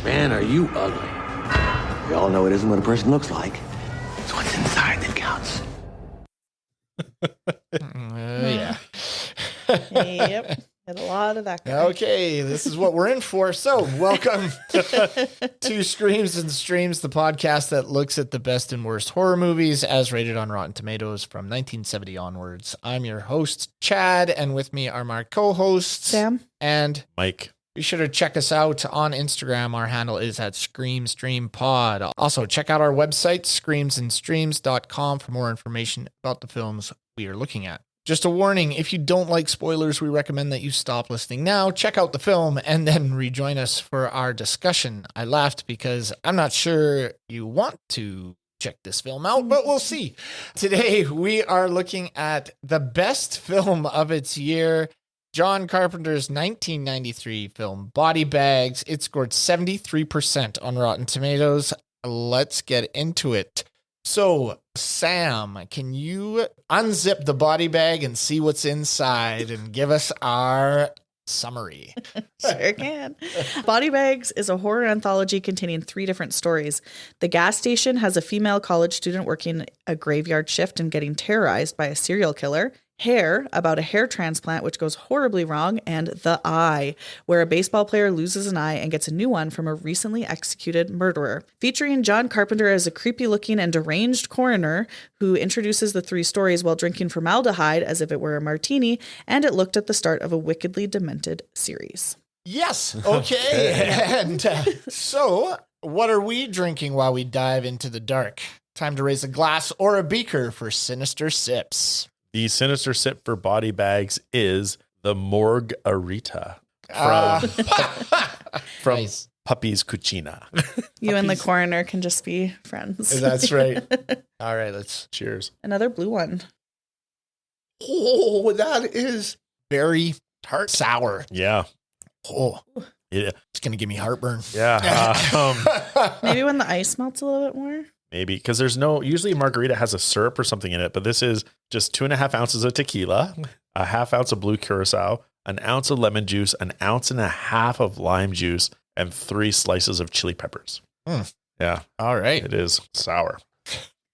Man, are you ugly. We all know it isn't what a person looks like. It's what's inside that counts. Yeah. Yep. Had a lot of that guy. Okay, this is what we're in for. So, welcome to Screams and Streams, the podcast that looks at the best and worst horror movies as rated on Rotten Tomatoes from 1970 onwards. I'm your host, Chad, and with me are my co-hosts, Sam and Mike. Be sure to check us out on Instagram. Our handle is at ScreamStreamPod. Also, check out our website, screamsandstreams.com, for more information about the films we are looking at. Just a warning, if you don't like spoilers, we recommend that you stop listening now, check out the film, and then rejoin us for our discussion. I laughed because I'm not sure you want to check this film out, but we'll see. Today, we are looking at the best film of its year, John Carpenter's 1993 film, Body Bags. It scored 73% on Rotten Tomatoes. Let's get into it. So, Sam, can you unzip the body bag and see what's inside and give us our summary? Sure can. Body Bags is a horror anthology containing 3 different stories. The gas station has a female college student working a graveyard shift and getting terrorized by a serial killer. Hair, about a hair transplant which goes horribly wrong, and The Eye, where a baseball player loses an eye and gets a new one from a recently executed murderer. Featuring John Carpenter as a creepy-looking and deranged coroner who introduces the 3 stories while drinking formaldehyde as if it were a martini, and it looked at the start of a wickedly demented series. Yes. Okay. And so, what are we drinking while we dive into the dark? Time to raise a glass or a beaker for Sinister Sips. The sinister sip for Body Bags is the Margarita from Nice. Puppy's Cucina. You and the coroner can just be friends. That's right. All right, let's. Cheers. Another blue one. Oh, that is very tart sour. Yeah. Oh, Yeah. it's going to give me heartburn. Yeah. Maybe when the ice melts a little bit more. Maybe because there's usually margarita has a syrup or something in it, but this is just 2.5 ounces of tequila, a half ounce of blue curacao, an ounce of lemon juice, an ounce and a half of lime juice, and 3 slices of chili peppers. Yeah. All right. It is sour.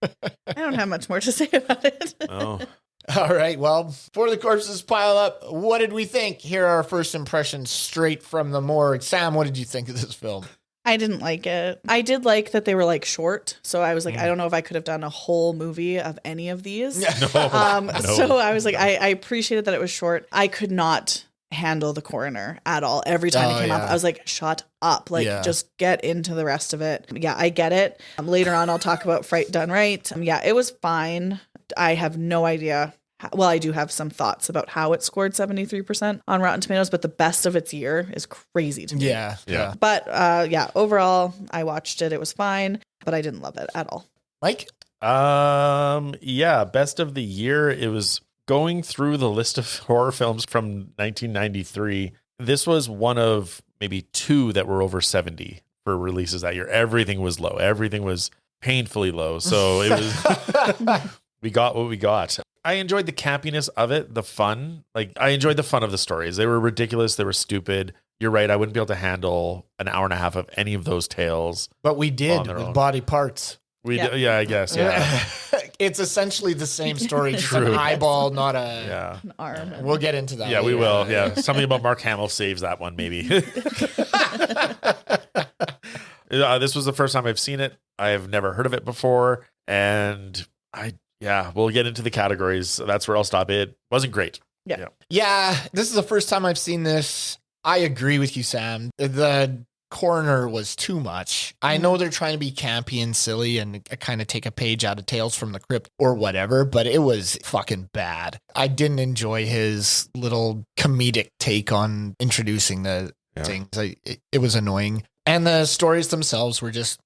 I don't have much more to say about it. Oh. All right. Well, before the corpses pile up, what did we think? Here are our first impressions straight from the morgue. Sam, what did you think of this film? I didn't like it. I did like that they were like short. So I was like, I don't know if I could have done a whole movie of any of these. No. So I was like, I appreciated that it was short. I could not handle the coroner at all. Every time it came up, I was like, shut up. Like, just get into the rest of it. Yeah, I get it. Later on, I'll talk about Fright Done Right. Yeah, it was fine. I have no idea. Well, I do have some thoughts about how it scored 73% on Rotten Tomatoes, but the best of its year is crazy to me. Yeah. But overall, I watched it. It was fine, but I didn't love it at all. Mike? Yeah, best of the year. It was going through the list of horror films from 1993. This was one of maybe 2 that were over 70 for releases that year. Everything was low. Everything was painfully low. So it was, we got what we got. I enjoyed the campiness of it, the fun. Like, I enjoyed the fun of the stories. They were ridiculous. They were stupid. You're right. I wouldn't be able to handle an hour and a half of any of those tales. But we did On their with own. Body Parts. Yeah, I guess. Yeah. It's essentially the same story, just an eyeball, not a... Yeah. An arm. We'll get into that Yeah, we later. will. Yeah. Something about Mark Hamill saves that one, maybe. This was the first time I've seen it. I have never heard of it before. And we'll get into the categories. That's where I'll stop. It wasn't great. Yeah, this is the first time I've seen this. I agree with you, Sam. The coroner was too much. I know they're trying to be campy and silly and kind of take a page out of Tales from the Crypt or whatever, but it was fucking bad. I didn't enjoy his little comedic take on introducing the things. It was annoying. And the stories themselves were just,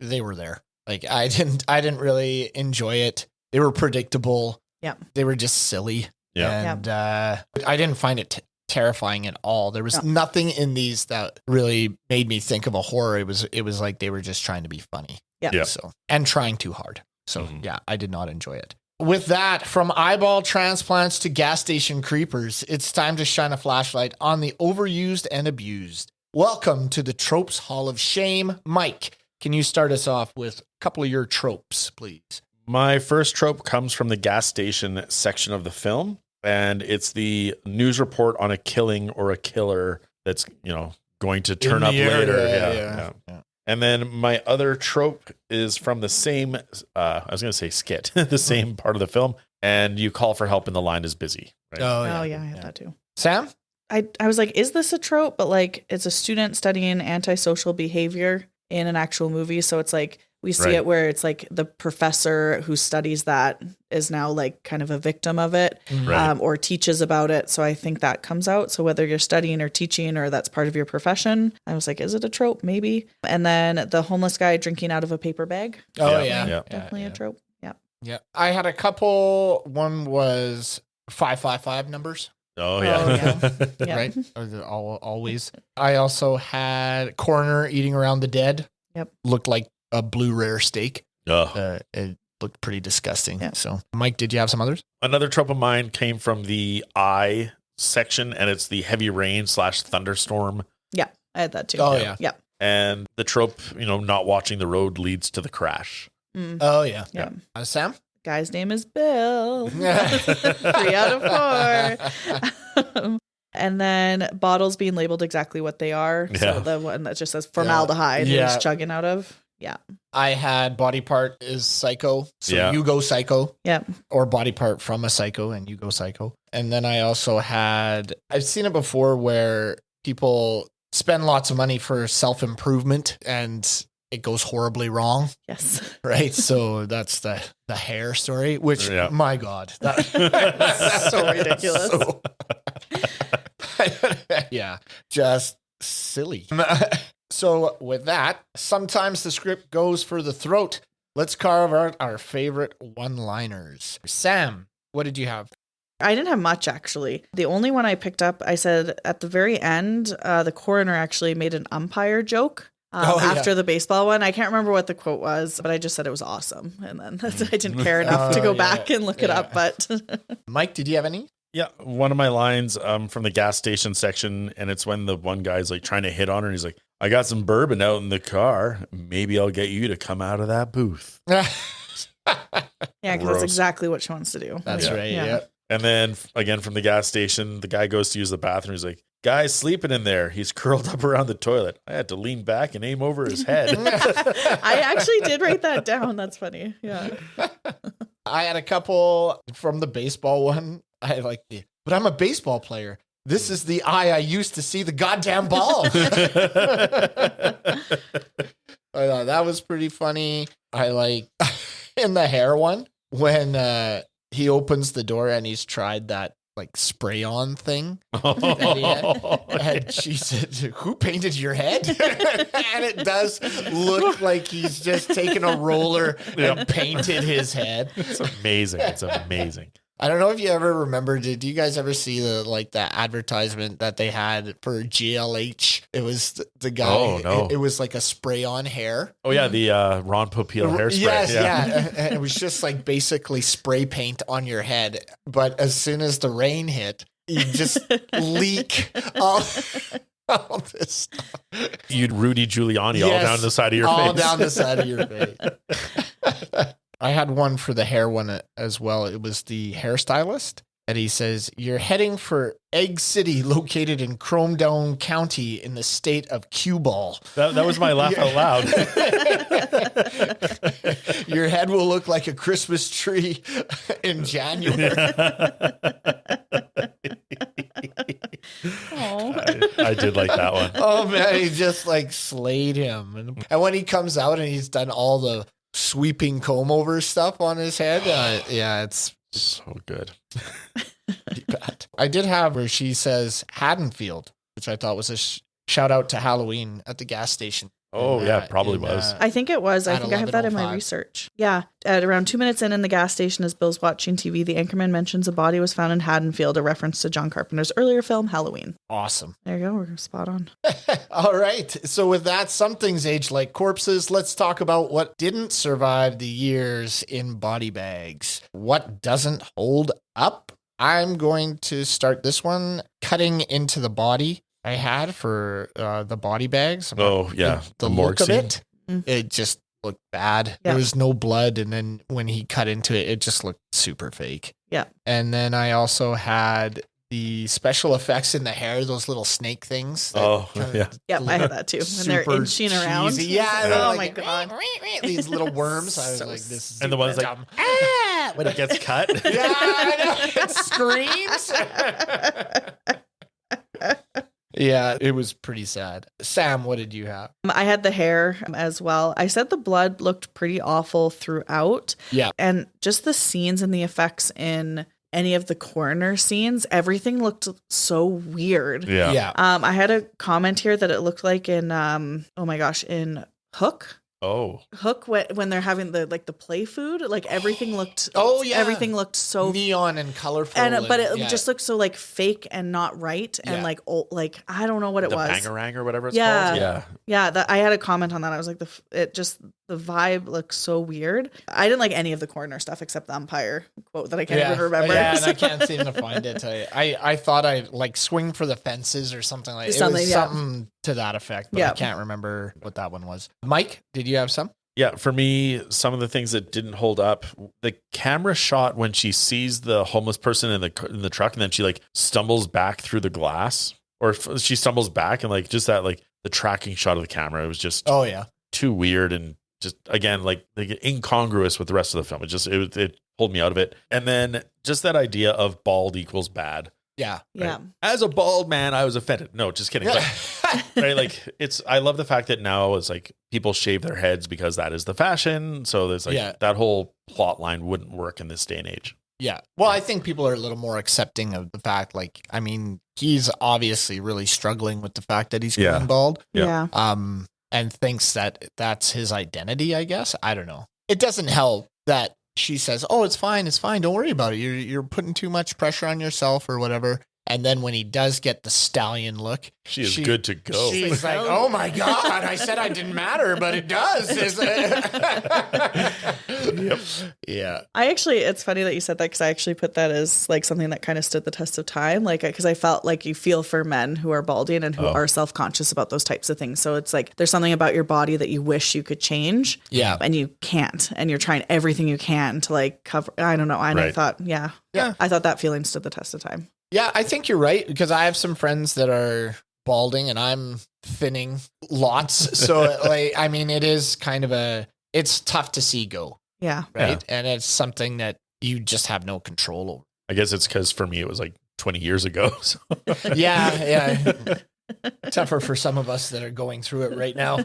they were there. Like, I didn't really enjoy it. They were predictable. Yeah. They were just silly. Yeah. And I didn't find it terrifying at all. There was nothing in these that really made me think of a horror. It was like they were just trying to be funny. Yeah. So, and trying too hard. So yeah, I did not enjoy it. With that, from eyeball transplants to gas station creepers, it's time to shine a flashlight on the overused and abused. welcome to the Tropes Hall of Shame. Mike, can you start us off with a couple of your tropes, please? My first trope comes from the gas station section of the film, and it's the news report on a killing or a killer that's, going to turn up later. Yeah. And then my other trope is from the same, I was going to say skit, the same part of the film, and you call for help and the line is busy. Right? Oh, yeah, I had that too. Sam? I was like, is this a trope? But like, it's a student studying antisocial behavior in an actual movie. So it's like, we see it where it's like the professor who studies that is now like kind of a victim of it, or teaches about it. So I think that comes out. So whether you're studying or teaching or that's part of your profession, I was like, is it a trope? Maybe. And then the homeless guy drinking out of a paper bag. Oh, yeah. Definitely a trope. Yeah. Yeah. I had a couple. One was 555 numbers. Oh, yeah. Yeah. Right? Always. I also had coroner eating around the dead. Yep. Looked like a blue rare steak. Oh. It looked pretty disgusting. Yeah. So, Mike, did you have some others? Another trope of mine came from the I section, and it's the heavy rain / thunderstorm. Yeah. I had that too. Oh, yeah. Yeah. And the trope, not watching the road leads to the crash. Oh, yeah. Yeah. Sam? Guy's name is Bill. 3 out of 4. And then bottles being labeled exactly what they are. Yeah. So the one that just says formaldehyde Yeah. is chugging out of. Yeah. I had body part is psycho. So you go psycho. Yeah. Or body part from a psycho and you go psycho. And then I also had, I've seen it before where people spend lots of money for self-improvement and it goes horribly wrong. Yes. Right. So that's the hair story, which my God, that's so ridiculous. Yeah. Just silly. So with that, sometimes the script goes for the throat. Let's carve out our favorite one-liners. Sam, what did you have? I didn't have much, actually. The only one I picked up, I said at the very end, the coroner actually made an umpire joke after the baseball one. I can't remember what the quote was, but I just said it was awesome. And then I didn't care enough to go back and look it up. But Mike, did you have any? Yeah, one of my lines from the gas station section, and it's when the one guy's like trying to hit on her, and he's like, I got some bourbon out in the car. Maybe I'll get you to come out of that booth. Yeah, because that's exactly what she wants to do. That's right. Yeah. And then again from the gas station, the guy goes to use the bathroom. He's like, guy's sleeping in there. He's curled up around the toilet. I had to lean back and aim over his head. I actually did write that down. That's funny. Yeah. I had a couple from the baseball one. I like but I'm a baseball player. This is the eye I used to see the goddamn ball. I thought that was pretty funny. I like in the hair one when he opens the door and he's tried that like spray on thing. And she said, who painted your head? And it does look like he's just taken a roller and painted his head. It's amazing. It's amazing. I don't know if you ever remember, did you guys ever see the advertisement that they had for GLH? It was the guy. Oh, no. It was like a spray on hair. Oh, yeah. The Ron Popeil hairspray. Yes, yeah. And it was just like basically spray paint on your head. But as soon as the rain hit, you just leak all this stuff. You'd Rudy Giuliani all down the side of your face. All down the side of your face. I had one for the hair one as well. It was the hairstylist. And he says, you're heading for Egg City, located in Chrome Dome County in the state of Cue Ball. That was my laugh out loud. Your head will look like a Christmas tree in January. I did like that one. Oh, man, he just like slayed him. And when he comes out and he's done all the sweeping comb over stuff on his head, it's so good. pretty bad. I did have where she says Haddonfield, which I thought was a shout out to Halloween at the gas station. Oh, probably was. I think it was. I At think I have that in my 11:05. research. Yeah. At around 2 minutes in the gas station, as Bill's watching TV, the anchorman mentions a body was found in Haddonfield, a reference to John Carpenter's earlier film, Halloween. Awesome. There you go. We're spot on. All right. So with that, some things age like corpses. Let's talk about what didn't survive the years in body bags. What doesn't hold up? I'm going to start this one. Cutting into the body. I had for the body bags. Oh, yeah. The morgue look of scene. it, it just looked bad. Yeah. There was no blood, and then when he cut into it, it just looked super fake. Yeah. And then I also had the special effects in the hair, those little snake things. Oh, yeah. Yep, I had that too. When they're super inching around. cheesy. Yeah. Oh like, my God. These little worms. I was So like, this is And the one's like, dumb. when it gets cut. Yeah, I know. It screams. Yeah, it was pretty sad. Sam, what did you have? I had the hair as well. I said the blood looked pretty awful throughout. Yeah. And just the scenes and the effects in any of the coroner scenes, everything looked so weird. Yeah. Yeah. I had a comment here that it looked like in oh my gosh, in Hook. Oh. Hook when they're having the play food, like everything looked Oh, yeah. everything looked so Neon and colorful. but it yeah. just looked so like fake and not right and Yeah. like old, like I don't know what it The was. bangarang or whatever it's Yeah. called. Yeah. Yeah, I had a comment on that. I was like, the vibe looks so weird. I didn't like any of the coroner stuff except the umpire quote that I can't even remember. Yeah, and I can't seem to find it. I thought I like swing for the fences or something like Something, it was yeah. something to that effect, but Yeah. I can't remember what that one was. Mike, did you have some? Yeah, for me, some of the things that didn't hold up, the camera shot when she sees the homeless person in the truck, and then she like stumbles back through the glass, or she stumbles back, and like just that like the tracking shot of the camera, it was just Oh yeah. too weird and just again like incongruous with the rest of the film. It pulled me out of it, and then just that idea of bald equals bad. Yeah. Yeah. Right? As a bald man, I was offended. No, just kidding. But, right? Like I love the fact that now it's like people shave their heads because that is the fashion. So there's like that whole plot line wouldn't work in this day and age. Yeah. Well, I think people are a little more accepting of the fact, like, I mean, he's obviously really struggling with the fact that he's going bald. Yeah. And thinks that that's his identity, I guess. I don't know. It doesn't help that she says, "Oh, it's fine. Don't worry about it. You're putting too much pressure on yourself or whatever." And then when he does get the stallion look, She is good to go. She's like, "Oh my God, I said I didn't matter, but it does." Yep. Yeah. It's funny that you said that because I actually put that as like something that kind of stood the test of time. Like, because I felt like you feel for men who are balding and who are self-conscious about those types of things. So it's like, there's something about your body that you wish you could change. Yeah. And you can't. And you're trying everything you can to like cover. I don't know. And I thought, Yeah. I thought that feeling stood the test of time. Yeah, I think you're right because I have some friends that are balding and I'm thinning lots. So like, I mean, it is kind of it's tough to see go, Yeah. right? And it's something that you just have no control over. I guess it's because for me it was like 20 years ago. So. Yeah. Tougher for some of us that are going through it right now.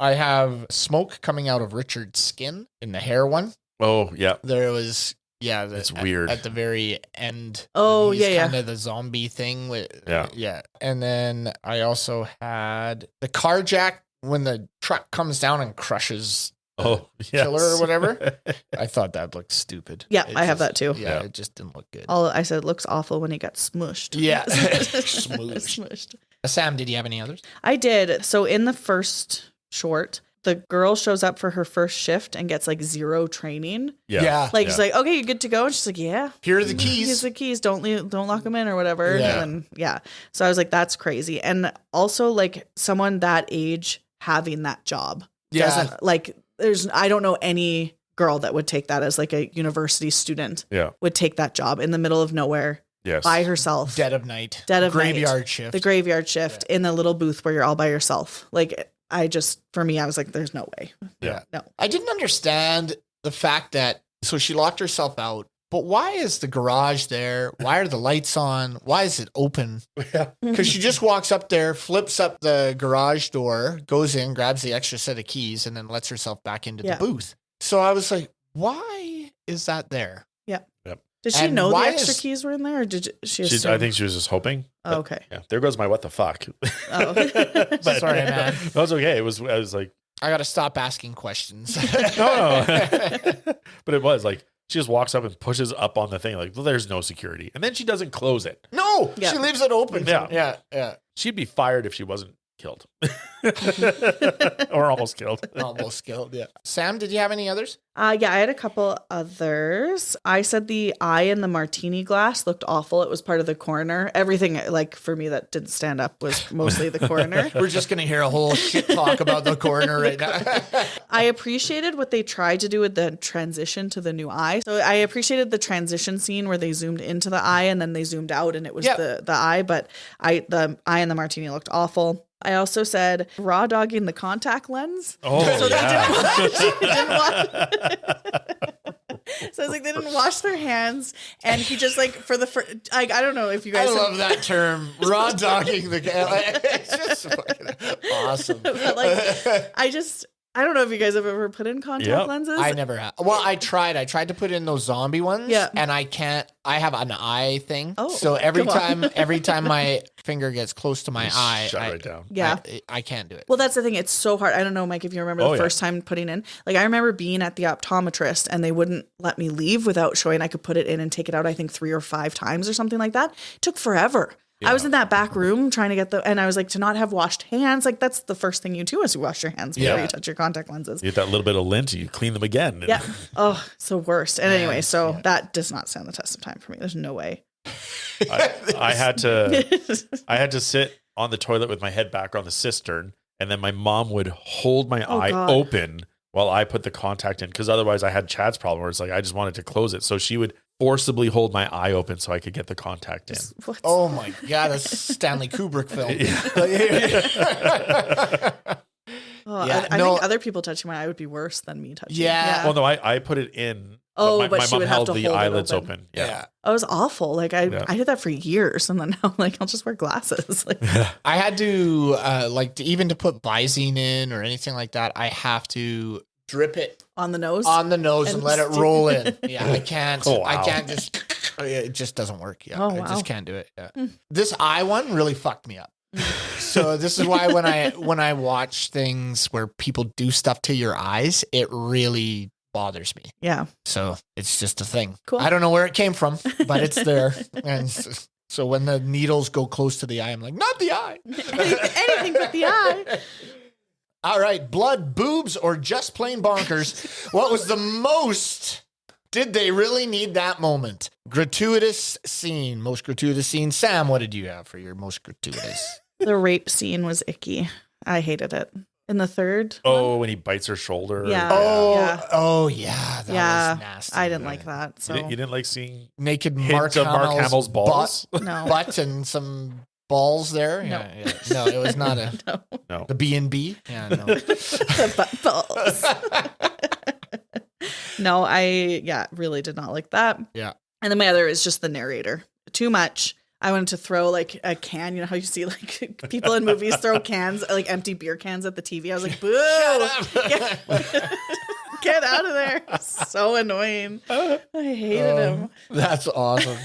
I have smoke coming out of Richard's skin in the hair one. Oh, yeah. There was, it's weird. At the very end. Oh, he's yeah. kind of the zombie thing. Yeah. Yeah. And then I also had the car jack when the truck comes down and crushes the killer or whatever. I thought that looked stupid. Yeah, I have that too. Yeah, it just didn't look good. I said it looks awful when he got smushed. Yeah. Smushed. Sam, did you have any others? I did. So in the first short, the girl shows up for her first shift and gets like zero training. Yeah. Like she's like, "Okay, you're good to go." And she's like, "Yeah, Here are the keys. here's the keys. Don't lock them in or whatever." Yeah. And so I was like, "That's crazy." And also like someone that age having that job doesn't like. I don't know any girl that would take that as like a university student. Yeah. Would take that job in the middle of nowhere. Yes. By herself. Dead of night. Graveyard shift. The graveyard shift in the little booth where you're all by yourself. Like for me, I was like, there's no way. Yeah. No. I didn't understand the fact that, so she locked herself out, but why is the garage there? Why are the lights on? Why is it open? Yeah. Because she just walks up there, flips up the garage door, goes in, grabs the extra set of keys, and then lets herself back into the booth. So I was like, why is that there? Yeah. Yep. Did she And know the why extra is- keys were in there, or did she? I think she was just hoping. Oh, okay. Yeah. There goes my what the fuck. Oh. But, Sorry, man. That was okay. I was like, I got to stop asking questions. no. But it was like, she just walks up and pushes up on the thing. Like, well, there's no security. And then she doesn't close it. No, Yeah. she leaves it open. Yeah. Yeah. She'd be fired if she wasn't killed. Or almost killed. Almost killed. Yeah. Sam, did you have any others? Yeah, I had a couple others. I said the eye in the martini glass looked awful. It was part of the coroner. Everything, like, for me that didn't stand up was mostly the coroner. We're just going to hear a whole shit talk about the coroner right now. I appreciated what they tried to do with the transition to the new eye. So I appreciated the transition scene where they zoomed into the eye and then they zoomed out and it was the eye. But the eye in the martini looked awful. I also said raw dogging the contact lens. Oh, so yeah. they didn't wash. So I was like, they didn't wash their hands, and he just like for the first, I don't know if you guys. I love that term, raw dogging the. It's just fucking awesome. But like, I don't know if you guys have ever put in contact lenses. I never have. Well, I tried. I tried to put in those zombie ones. Yeah. And I can't. I have an eye thing. Oh, so every come on. time my finger gets close to my eye, Shut right down. Yeah. I can't do it. Well, that's the thing. It's so hard. I don't know, Mike, if you remember the first time putting in. Like, I remember being at the optometrist and they wouldn't let me leave without showing I could put it in and take it out, I think 3 or 5 times or something like that. It took forever. Yeah. I was in that back room trying to get and I was like, to not have washed hands, like that's the first thing you do is you wash your hands before you touch your contact lenses. You get that little bit of lint, you clean them again. Yeah. Oh, it's the worst. And anyway, so that does not stand the test of time for me. There's no way. I had to sit on the toilet with my head back on the cistern, and then my mom would hold my eye open while I put the contact in, because otherwise I had Chad's problem where it's like I just wanted to close it. So she would forcibly hold my eye open so I could get the contact in. What? Oh my God, that's Stanley Kubrick film. I think other people touching my eye would be worse than me touching. Yeah. Well, no, I put it in. Oh, my but she mom would have held to the hold it eyelids open. open. Yeah. It was awful. Like I did that for years, and then now I'm like, I'll just wear glasses. Like I had to even to put Visine in or anything like that, I have to drip it on the nose and let it roll in. Yeah, I can't. Oh, wow. I can't just. It just doesn't work. Yeah, Oh, I wow. just can't do it. Yeah. This eye one really fucked me up. So this is why when I watch things where people do stuff to your eyes, it really bothers me. Yeah. So it's just a thing. Cool. I don't know where it came from, but it's there. And so when the needles go close to the eye, I'm like, not the eye. Anything but the eye. All right, blood, boobs, or just plain bonkers. What was the most? Did they really need that moment? Gratuitous scene, most gratuitous scene. Sam, what did you have for your most gratuitous? The rape scene was icky. I hated it. In the third. Oh, when he bites her shoulder. Yeah. Oh, yeah. That was nasty. I didn't like that. So You didn't like seeing naked hints Mark of Mark Hamill's balls? No. butt and some balls there. No. Yeah. No, it was not a No. the B&B. Yeah, no. The butt balls. No, I really did not like that. Yeah. And then my other is just the narrator. Too much. I wanted to throw like a can. You know how you see like people in movies throw cans, like empty beer cans at the TV. I was like, boo! Get out of there. So annoying. I hated him. That's awesome.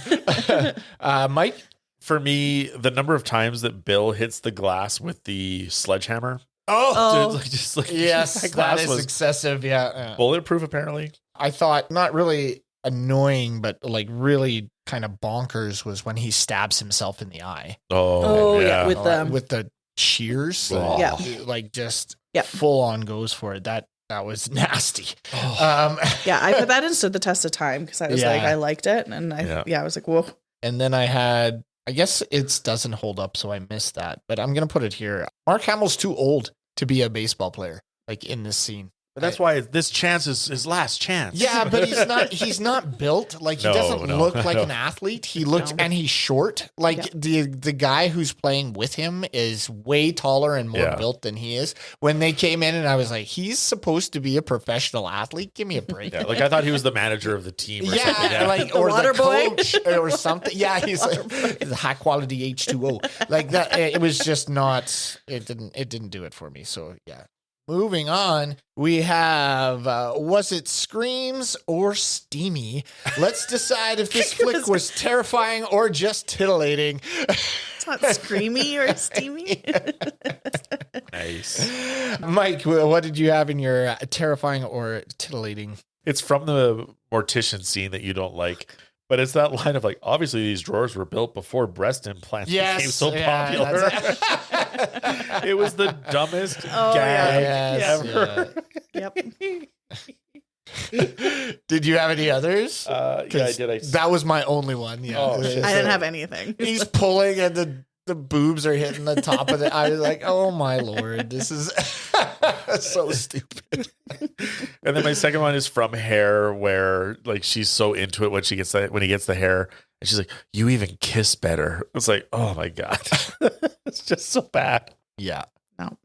Mike? For me, the number of times that Bill hits the glass with the sledgehammer. Oh. Yes, that that glass is was excessive. Yeah. bulletproof, apparently. I thought not really annoying, but like really kind of bonkers was when he stabs himself in the eye. Oh, yeah, With the shears. Oh. Yeah. Like just Yeah. full on goes for it. That was nasty. Yeah, I put that in stood the test of time because I was Yeah. like, I liked it. And I was like, whoa. And then I guess it doesn't hold up, so I missed that. But I'm going to put it here. Mark Hamill's too old to be a baseball player, like in this scene. But that's why this chance is his last chance. Yeah, but he's not built. Like, he doesn't look like an athlete. He looks, and he's short. Like, the guy who's playing with him is way taller and more built than he is. When they came in, and I was like, he's supposed to be a professional athlete? Give me a break. Yeah, like I thought he was the manager of the team or something. Yeah. Like, The or water the boy? coach or something. Yeah, he's like the high quality H2O. Like that. It was just not, it didn't do it for me. So yeah. Moving on, we have, was it Screams or Steamy? Let's decide if this flick was terrifying or just titillating. It's not screamy or steamy. Nice. Mike, what did you have in your terrifying or titillating? It's from the mortician scene that you don't like. But it's that line of like, obviously these drawers were built before breast implants became so popular. It was the dumbest gag ever. Yep. Did you have any others? Yeah, I did. That was my only one. Yeah. Oh, shit. I didn't have anything. He's pulling and the boobs are hitting the top of it. I was like, oh my Lord, this is so stupid. And then my second one is from Hair, where like she's so into it when he gets the hair, and she's like, "You even kiss better." It's like, oh my God, it's just so bad. Yeah. No.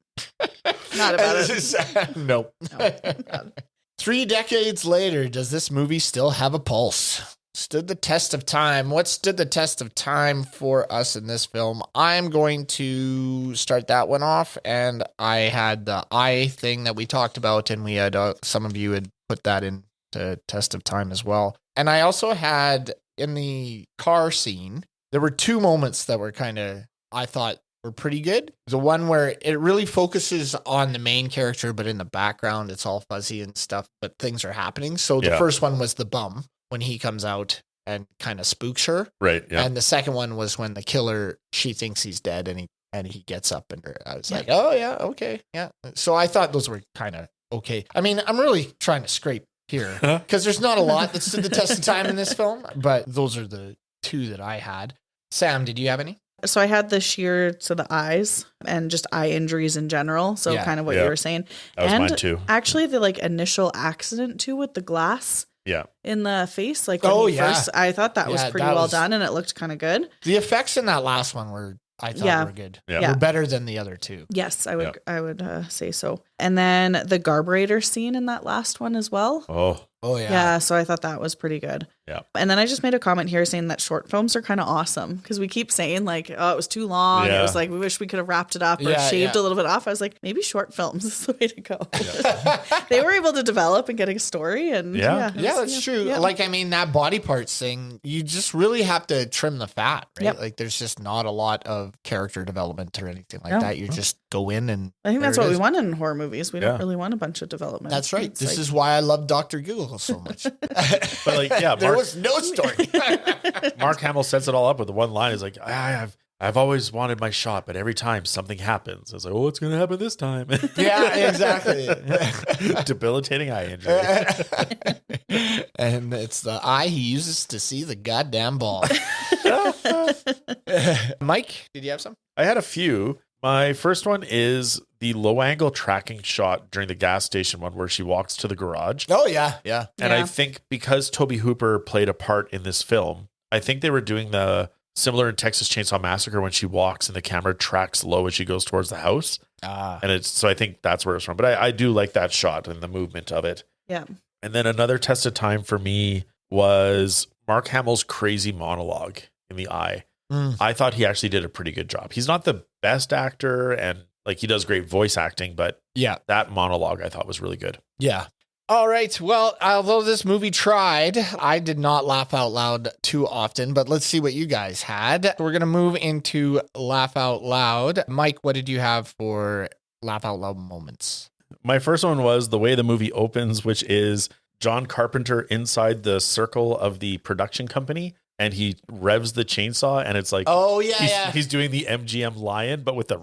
Not about it. Nope. No. 3 decades later, does this movie still have a pulse? Stood the test of time. What stood the test of time for us in this film? I'm going to start that one off. And I had the eye thing that we talked about, and we had some of you had put that in to test of time as well. And I also had in the car scene, there were 2 moments that were kind of, I thought, were pretty good. The one where it really focuses on the main character, but in the background, it's all fuzzy and stuff, but things are happening. So the first one was the bum, when he comes out and kind of spooks her. Right. Yeah. And the second one was when the killer, she thinks he's dead and he gets up and I was like, oh yeah, okay. Yeah. So I thought those were kind of okay. I mean, I'm really trying to scrape here because there's not a lot that stood the test of time in this film, but those are the 2 that I had. Sam, did you have any? So I had the shear to the eyes and just eye injuries in general. So kind of what you were saying. That was mine too. Actually the like initial accident too with the glass. Yeah. In the face. Like when first, I thought that was pretty well done and it looked kind of good. The effects in that last one were, I thought were good. Yeah. Were better than the other 2. Yes, I would say so. And then the carburetor scene in that last one as well. Oh yeah. Yeah, so I thought that was pretty good. Yeah. And then I just made a comment here saying that short films are kind of awesome because we keep saying like, oh, it was too long. Yeah. It was like, we wish we could have wrapped it up or shaved a little bit off. I was like, maybe short films is the way to go. They were able to develop and get a story. And that's true. Yeah. Like, I mean, that body parts thing, you just really have to trim the fat, right? Yep. Like, there's just not a lot of character development or anything like that. You just go in and I think that's what we want in horror movies. We don't really want a bunch of development. That's right. It's this is why I love Dr. Google so much. But like, yeah, there was no story. Mark Hamill sets it all up with the one line. Is like, I've always wanted my shot, but every time something happens, I was like, oh, what's going to happen this time? Yeah, exactly. Debilitating eye injury. And it's the eye he uses to see the goddamn ball. Mike, did you have some? I had a few. My first one is the low angle tracking shot during the gas station one where she walks to the garage. Oh, yeah. Yeah. And I think because Toby Hooper played a part in this film, I think they were doing the similar in Texas Chainsaw Massacre when she walks and the camera tracks low as she goes towards the house. And so I think that's where it's from. But I do like that shot and the movement of it. Yeah. And then another test of time for me was Mark Hamill's crazy monologue in the eye. I thought he actually did a pretty good job. He's not the best actor and like he does great voice acting, but that monologue I thought was really good. Yeah. All right. Well, although this movie tried, I did not laugh out loud too often, but let's see what you guys had. We're going to move into laugh out loud. Mike, what did you have for laugh out loud moments? My first one was the way the movie opens, which is John Carpenter inside the circle of the production company. And he revs the chainsaw, and it's like, he's doing the MGM lion, but with the.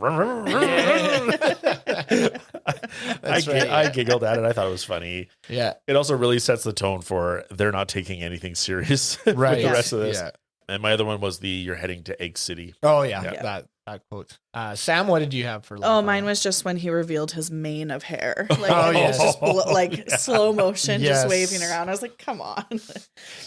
I giggled at it. I thought it was funny. Yeah. It also really sets the tone for they're not taking anything serious with the rest of this. Yeah. And my other one was you're heading to Egg City. Oh, yeah. That quote. Sam, what did you have for? Mine was just when he revealed his mane of hair. Like, it was just like slow motion, just waving around. I was like, come on.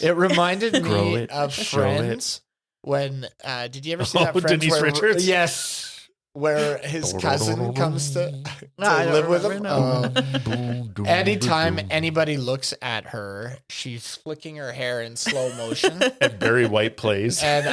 It reminded me of Friends. When did you ever see that Friends? Denise Richards? Yes. Where his cousin comes to live with him. Anytime anybody looks at her, she's flicking her hair in slow motion. And Barry White plays. And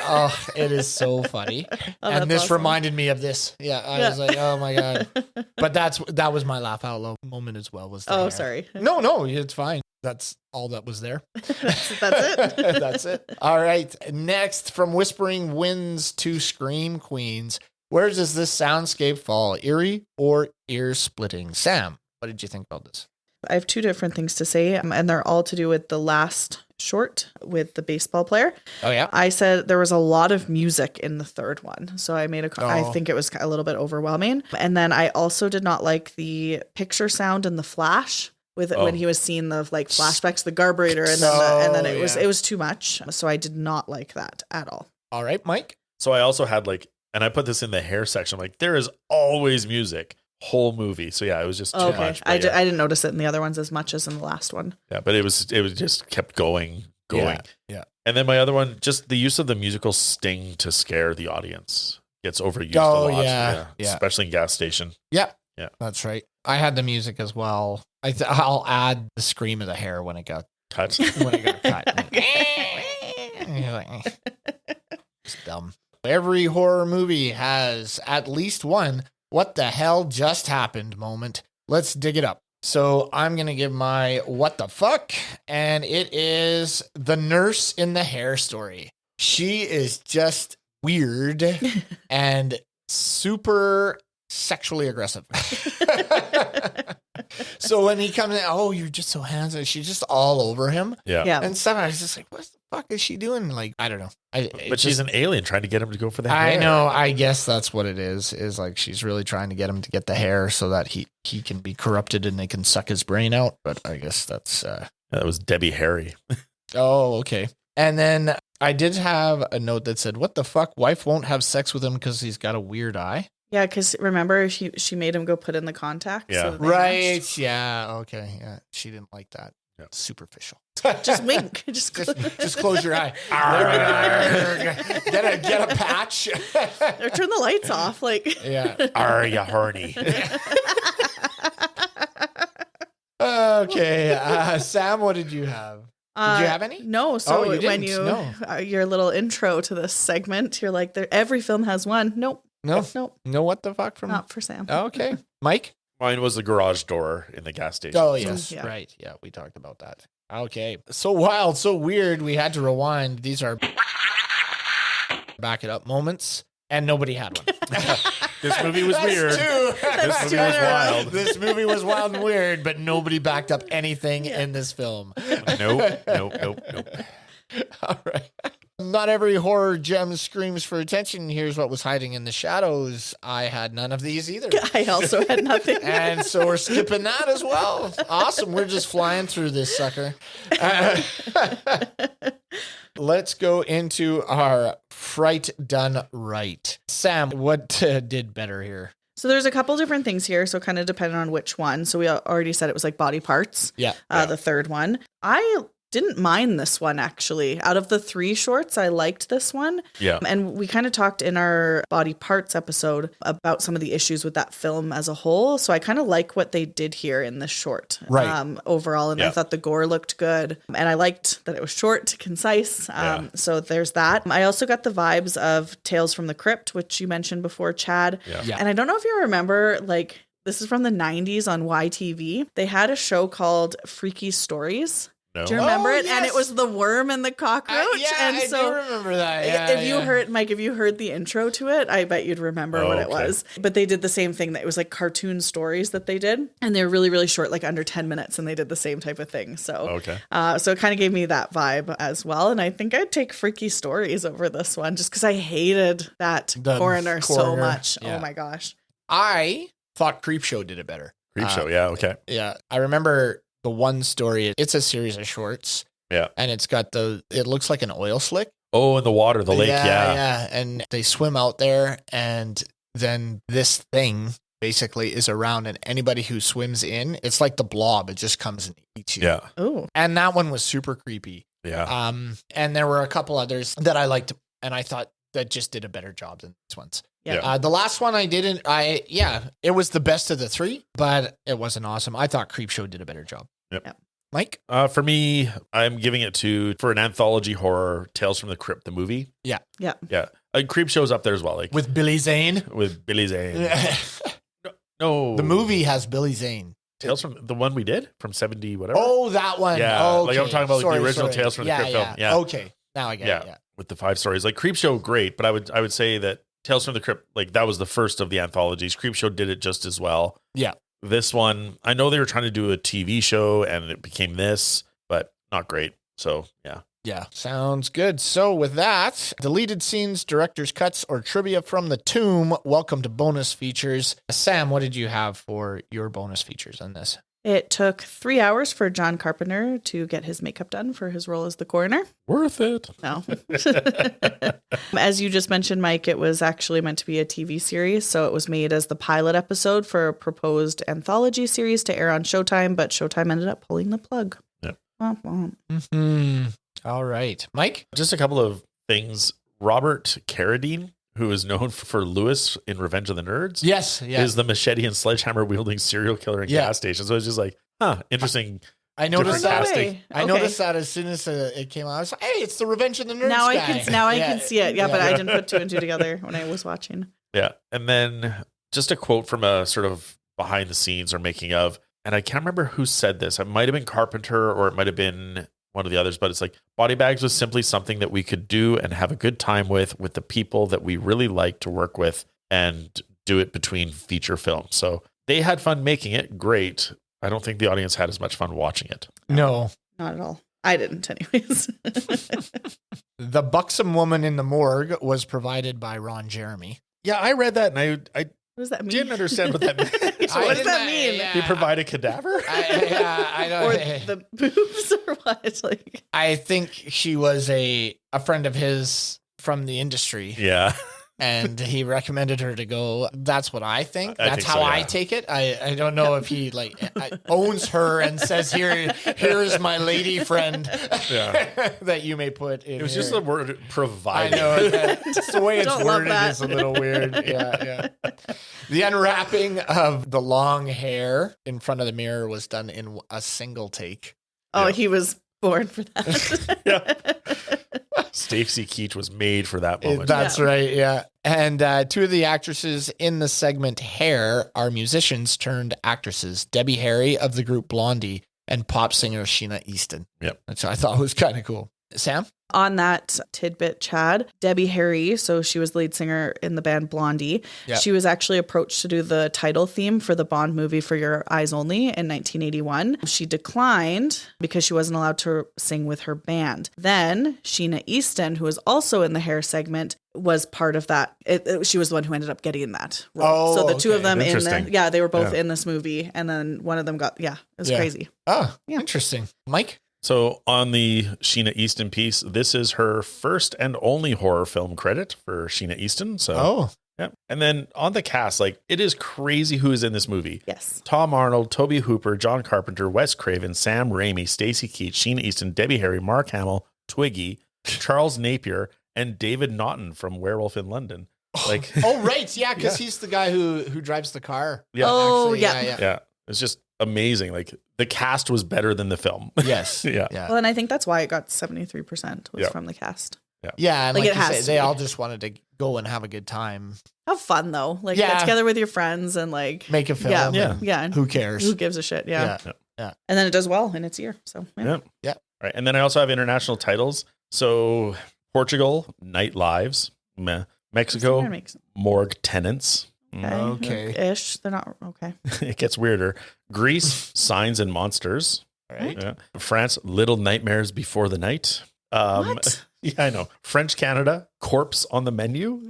it is so funny. And this reminded me of this. Yeah, I was like, oh my God. But that was my laugh out loud moment as well. Was the hair. Sorry. No, it's fine. That's all that was there. That's it. That's it. All right. Next, from Whispering Winds to Scream Queens. Where does this soundscape fall? Eerie or ear-splitting? Sam, what did you think about this? I have 2 different things to say, and they're all to do with the last short with the baseball player. Oh, yeah. I said there was a lot of music in the third one. So I made I think it was a little bit overwhelming. And then I also did not like the picture sound and the flash with when he was seeing the like flashbacks, the carburetor, and then it was too much. So I did not like that at all. All right, Mike. So I also had like, and I put this in the hair section, like there is always music. Whole movie. So yeah, it was just too much. I didn't notice it in the other ones as much as in the last one. Yeah, but it was just kept going. Yeah. And then my other one, just the use of the musical sting to scare the audience gets overused a lot. Yeah. Especially in gas station. Yeah. Yeah. That's right. I had the music as well. I'll add the scream of the hair when it got Cut. when it got cut. It's dumb. Every horror movie has at least one what the hell just happened moment. Let's dig it up. So I'm going to give my what the fuck, and it is the nurse in the hair story. She is just weird and super sexually aggressive. So when he comes in, oh, you're just so handsome. She's just all over him. Yeah. And stuff. I was just like, what the fuck is she doing? Like, I don't know. But she's an alien trying to get him to go for the hair. I know. I guess that's what it is like she's really trying to get him to get the hair so that he can be corrupted and they can suck his brain out. But I guess that's... That was Debbie Harry. Oh, okay. And then I did have a note that said, what the fuck? Wife won't have sex with him because he's got a weird eye? Yeah, because remember, she made him go put in the contacts. Yeah. So that they Right. matched. Yeah. Okay. Yeah. She didn't like that. Yeah. Superficial. Just wink. Just Just close your eye. Get a patch. or turn the lights off. Like, Yeah. Are you horny? Okay. Sam, what did you have? Did you have any? No. So Oh, you when didn't? you No. your little intro to this segment, you're like, every film has one. Nope. No. Nope. No, what the fuck from? Not for Sam. Okay. Mike? Mine was the garage door in the gas station. Oh, yes. Yeah. Right. Yeah, we talked about that. Okay. So wild, so weird. We had to rewind. These are back it up moments, and nobody had one. This movie was weird. This movie was wild. This movie was wild and weird, but nobody backed up anything in this film. Nope. All right. Not every horror gem screams for attention. Here's what was hiding in the shadows. I had none of these either. I also had nothing. And so we're skipping that as well. Awesome. We're just flying through this sucker. Let's go into our fright done right. Sam, what did better here? So there's a couple different things here. So kind of depending on which one. So we already said it was like body parts. Yeah. The third one. I didn't mind this one, actually. Out of the 3 shorts, I liked this one. Yeah. And we kind of talked in our body parts episode about some of the issues with that film as a whole. So I kind of like what they did here in this short overall. And I thought the gore looked good. And I liked that it was short, concise. So there's that. I also got the vibes of Tales from the Crypt, which you mentioned before, Chad. Yeah. And I don't know if you remember, like, this is from the 90s on YTV. They had a show called Freaky Stories. No. Do you remember it? Yes. And it was the worm and the cockroach. And I so do remember that. if you heard, Mike, if you heard the intro to it, I bet you'd remember what it was. But they did the same thing. That it was like cartoon stories that they did, and they were really, really short, like under 10 minutes, and they did the same type of thing. So, so it kind of gave me that vibe as well. And I think I'd take Freaky Stories over this one, just because I hated that coroner so much. Yeah. Oh my gosh, I thought Creepshow did it better. Creepshow, yeah, okay. Yeah, I remember the one story. It's a series of shorts. Yeah. And it's got it looks like an oil slick. Oh, in the water, the lake, yeah. Yeah. And they swim out there, and then this thing basically is around, and anybody who swims in, it's like the Blob. It just comes and eats you. Yeah. oh, And that one was super creepy. Yeah. And there were a couple others that I liked, and I thought that just did a better job than these ones. Yeah. The last one I didn't. It was the best of the 3, but it wasn't awesome. I thought Creepshow did a better job. Yep. Mike? For me, I'm giving it for an anthology horror, Tales from the Crypt, the movie. Yeah. Yeah. Yeah. Creepshow's up there as well. Like With Billy Zane. with Billy Zane. No. The movie has Billy Zane. Tales from the one we did from 70, whatever. Oh, that one. Yeah, Okay. like I'm talking about like the original Tales from the Crypt film. Yeah. Okay. Now I get it. Yeah. With the 5 stories. Like Creepshow, great, but I would say that Tales from the Crypt, like that was the first of the anthologies. Creepshow did it just as well. Yeah. This one, I know they were trying to do a TV show and it became this, but not great. So, yeah. Yeah, sounds good. So with that, deleted scenes, director's cuts, or trivia from the tomb, welcome to bonus features. Sam, what did you have for your bonus features on this? It took 3 hours for John Carpenter to get his makeup done for his role as the coroner. Worth it. No. As you just mentioned, Mike, it was actually meant to be a TV series. So it was made as the pilot episode for a proposed anthology series to air on Showtime, but Showtime ended up pulling the plug. Yep. Womp womp. Mm-hmm. All right. Mike? Just a couple of things. Robert Carradine, who is known for Lewis in Revenge of the Nerds, Yes. Yeah. is the machete and sledgehammer wielding serial killer in gas stations. So it's just like, interesting. I noticed different that. casting. I noticed that as soon as it came out. I was like, hey, it's the Revenge of the Nerds Now guy. I can see it. Yeah, but I didn't put two and two together when I was watching. Yeah. And then just a quote from a sort of behind the scenes or making of, and I can't remember who said this. It might have been Carpenter or it might have been one of the others, but it's like body bags was simply something that we could do and have a good time with the people that we really like to work with and do it between feature films. So they had fun making it. Great. I don't think the audience had as much fun watching it. No. Not at all. I didn't anyways. The buxom woman in the morgue was provided by Ron Jeremy. Yeah, I read that and I What does that mean? didn't understand what that meant. What does that mean? You provide a cadaver? I know. Or the boobs or what? Like, I think she was a friend of his from the industry, Yeah. and he recommended her to go. That's what I think. I That's think how so, I yeah. take it. I don't know if he owns her and says, here's my lady friend Yeah. that you may put in. It was just here." the word I provided. know. Just the way it's Don't love worded that. is a little weird. Yeah. The unwrapping of the long hair in front of the mirror was done in a single take. oh, Yeah. he was born for that. Stacey Keach was made for that moment. That's right, yeah. And two of the actresses in the segment Hair are musicians turned actresses, Debbie Harry of the group Blondie and pop singer Sheena Easton. Yep. Which I thought was kind of cool. Sam? On that tidbit, Chad, Debbie Harry, so she was the lead singer in the band Blondie. Yep. She was actually approached to do the title theme for the Bond movie For Your Eyes Only in 1981. She declined because she wasn't allowed to sing with her band. Then Sheena Easton, who was also in the Hair segment, was part of that. She was the one who ended up getting that role. Oh, so the two of okay. them Interesting. they were both Yeah. in this movie. And then one of them it was Yeah. crazy. Oh, Yeah. interesting. Mike? So on the Sheena Easton piece, this is her first and only horror film credit for Sheena Easton. So yeah. And then on the cast, like it is crazy who is in this movie. Yes. Tom Arnold, Toby Hooper, John Carpenter, Wes Craven, Sam Raimi, Stacey Keach, Sheena Easton, Debbie Harry, Mark Hamill, Twiggy, Charles Napier, and David Naughton from Werewolf in London. Like, Oh, right. Yeah, because he's the guy who drives the car. Yeah. Oh, Actually, yeah. yeah, it's just amazing. Like the cast was better than the film. Yes. Yeah. Well, and I think that's why it got 73% was Yeah. from the cast. Yeah, and Like, like it you has say, to they be. all just wanted to go and have a good time. Have fun though. Like Yeah. get together with your friends and like Make a film. Yeah. Yeah. Yeah. And Who cares? who gives a shit? Yeah. Yeah. And then it does well in its year. So yeah. Yeah. Right. And then I also have international titles. So Portugal, Night Lives. Mexico, That makes sense. Morgue Tenants. Okay. Ish. They're not okay. It gets weirder. Greece, Signs and Monsters. Right. Yeah. France, Little Nightmares Before the Night. What? Yeah, I know. French Canada, Corpse on the Menu.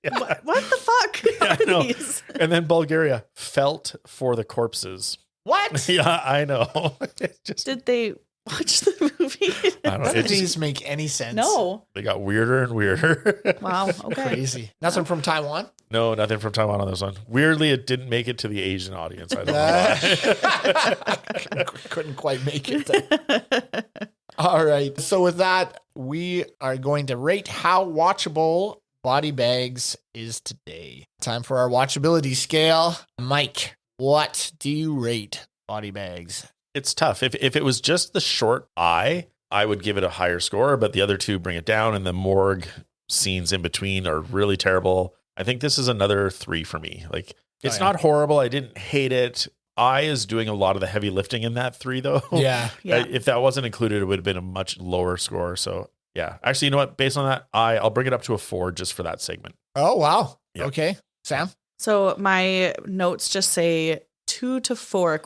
Yeah. What the fuck? Yeah, I are know. these? And then Bulgaria, Felt for the Corpses. What? Yeah, I know. It's just, Did they watch the movie? I don't know. None It of just, these make any sense. No. they got weirder and weirder. Wow. Okay. Crazy. Nothing from Taiwan? No, nothing from Taiwan on this one. Weirdly, it didn't make it to the Asian audience. I don't know why. Couldn't quite make it. All right. So with that, we are going to rate how watchable Body Bags is today. Time for our watchability scale. Mike, what do you rate Body Bags? It's tough. If it was just the short eye, I would give it a higher score, but the other two bring it down, and the morgue scenes in between are really terrible. I think this is another 3 for me. Like, it's not horrible. I didn't hate it. Eye is doing a lot of the heavy lifting in that 3, though. Yeah. Yeah. If that wasn't included, it would have been a much lower score. So, yeah. Actually, you know what? Based on that, I'll bring it up to a 4 just for that segment. Oh, wow. Yeah. Okay. Sam? So my notes just say 2 to 4 ?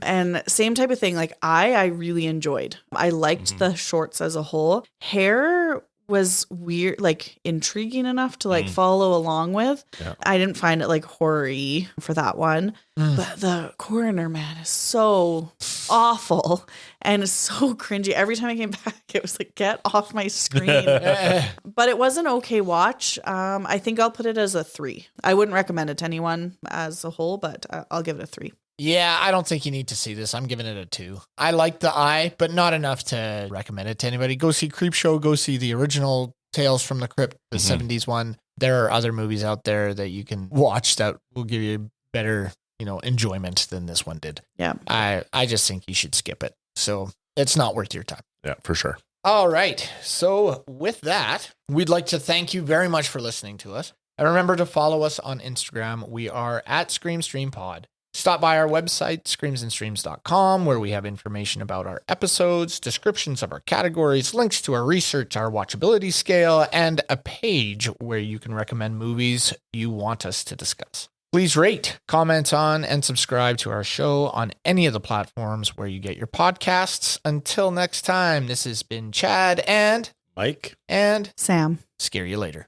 And same type of thing. Like I really enjoyed. I liked the shorts as a whole. Hair was weird, like intriguing enough to like follow along with. Yeah. I didn't find it like horror-y for that one. But the coroner, man, is so awful and is so cringy. Every time I came back, it was like, get off my screen. But it was an okay watch. I think I'll put it as a 3. I wouldn't recommend it to anyone as a whole, but I'll give it a 3. Yeah, I don't think you need to see this. I'm giving it a 2. I like the eye, but not enough to recommend it to anybody. Go see Creepshow. Go see the original Tales from the Crypt, the 70s one. There are other movies out there that you can watch that will give you better, enjoyment than this one did. Yeah. I just think you should skip it. So it's not worth your time. Yeah, for sure. All right. So with that, we'd like to thank you very much for listening to us. And remember to follow us on Instagram. We are at ScreamStreamPod. Stop by our website, screamsandstreams.com, where we have information about our episodes, descriptions of our categories, links to our research, our watchability scale, and a page where you can recommend movies you want us to discuss. Please rate, comment on, and subscribe to our show on any of the platforms where you get your podcasts. Until next time, this has been Chad and Mike and Sam. scare you later.